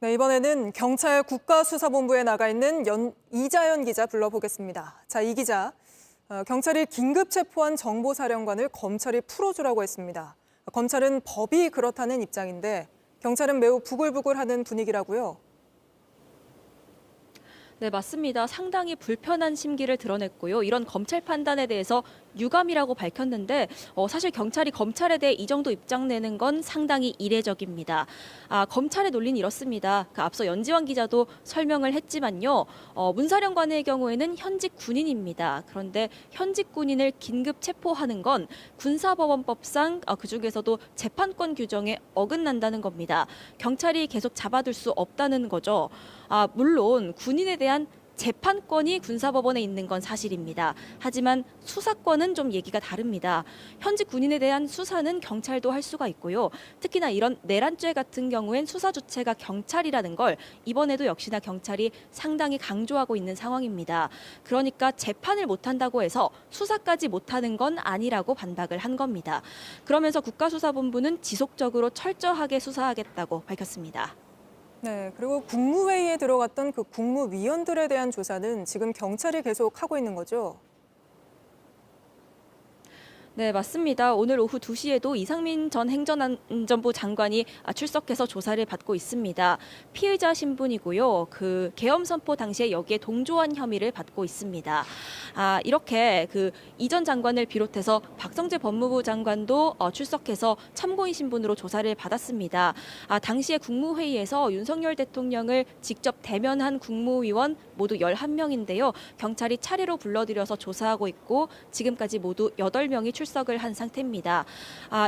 네, 이번에는 경찰 국가수사본부에 나가 있는 이자연 기자 불러보겠습니다. 자, 이 기자, 경찰이 긴급 체포한 정보사령관을 검찰이 풀어주라고 했습니다. 검찰은 법이 그렇다는 입장인데 경찰은 매우 부글부글하는 분위기라고요. 네, 맞습니다. 상당히 불편한 심기를 드러냈고요. 이런 검찰 판단에 대해서 유감이라고 밝혔는데 사실 경찰이 검찰에 대해 이 정도 입장 내는 건 상당히 이례적입니다. 검찰의 논리는 이렇습니다. 앞서 연지환 기자도 설명을 했지만요. 문사령관의 경우에는 현직 군인입니다. 그런데 현직 군인을 긴급 체포하는 건 군사법원법상 그중에서도 재판권 규정에 어긋난다는 겁니다. 경찰이 계속 잡아둘 수 없다는 거죠. 물론 군인에 대한 재판권이 군사법원에 있는 건 사실입니다. 하지만 수사권은 좀 얘기가 다릅니다. 현직 군인에 대한 수사는 경찰도 할 수가 있고요. 특히나 이런 내란죄 같은 경우엔 수사 주체가 경찰이라는 걸 이번에도 역시나 경찰이 상당히 강조하고 있는 상황입니다. 그러니까 재판을 못한다고 해서 수사까지 못하는 건 아니라고 반박을 한 겁니다. 그러면서 국가수사본부는 지속적으로 철저하게 수사하겠다고 밝혔습니다. 네, 그리고 국무회의에 들어갔던 그 국무위원들에 대한 조사는 지금 경찰이 계속 하고 있는 거죠? 네, 맞습니다. 오늘 오후 2시에도 이상민 전 행정안전부 장관이 출석해서 조사를 받고 있습니다. 피의자 신분이고요. 그 계엄 선포 당시에 여기에 동조한 혐의를 받고 있습니다. 이렇게 이 전 장관을 비롯해서 박성재 법무부 장관도 출석해서 참고인 신분으로 조사를 받았습니다. 당시에 국무회의에서 윤석열 대통령을 직접 대면한 국무위원 모두 11명인데요. 경찰이 차례로 불러들여서 조사하고 있고 지금까지 모두 8명이 출석을 한 상태입니다.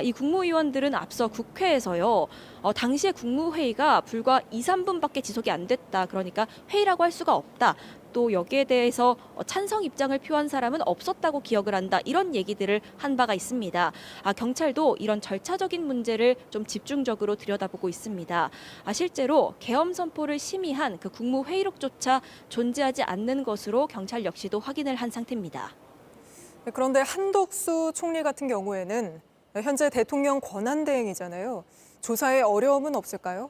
이 국무위원들은 앞서 국회에서요. 당시에 국무회의가 불과 2, 3분밖에 지속이 안 됐다. 그러니까 회의라고 할 수가 없다. 또 여기에 대해서 찬성 입장을 표한 사람은 없었다고 기억을 한다. 이런 얘기들을 한 바가 있습니다. 경찰도 이런 절차적인 문제를 좀 집중적으로 들여다보고 있습니다. 실제로 계엄 선포를 심의한 그 국무회의록조차 존재하지 않는 것으로 경찰 역시도 확인을 한 상태입니다. 그런데 한덕수 총리 같은 경우에는 현재 대통령 권한대행이잖아요. 조사에 어려움은 없을까요?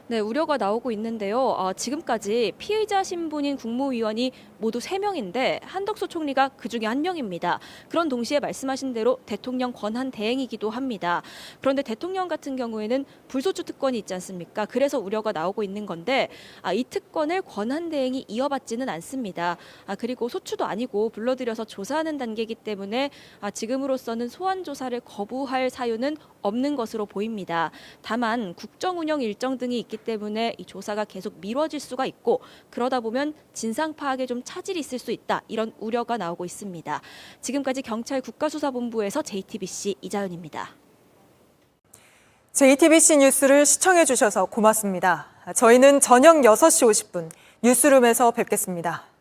네, 우려가 나오고 있는데요. 지금까지 피의자 신분인 국무위원이 모두 3명인데 한덕수 총리가 그중에 1명입니다. 그런 동시에 말씀하신 대로 대통령 권한 대행이기도 합니다. 그런데 대통령 같은 경우에는 불소추 특권이 있지 않습니까? 그래서 우려가 나오고 있는 건데 이 특권을 권한 대행이 이어받지는 않습니다. 그리고 소추도 아니고 불러들여서 조사하는 단계이기 때문에 지금으로서는 소환 조사를 거부할 사유는 없는 것으로 보입니다. 다만 국정 운영 일정 등이 있기 때문에 이 조사가 계속 미뤄질 수가 있고 그러다 보면 진상 파악에 좀 차질이 있을 수 있다. 이런 우려가 나오고 있습니다. 지금까지 경찰 국가수사본부에서 JTBC 이자연입니다. JTBC 뉴스를 시청해 주셔서 고맙습니다. 저희는 저녁 6시 50분 뉴스룸에서 뵙겠습니다.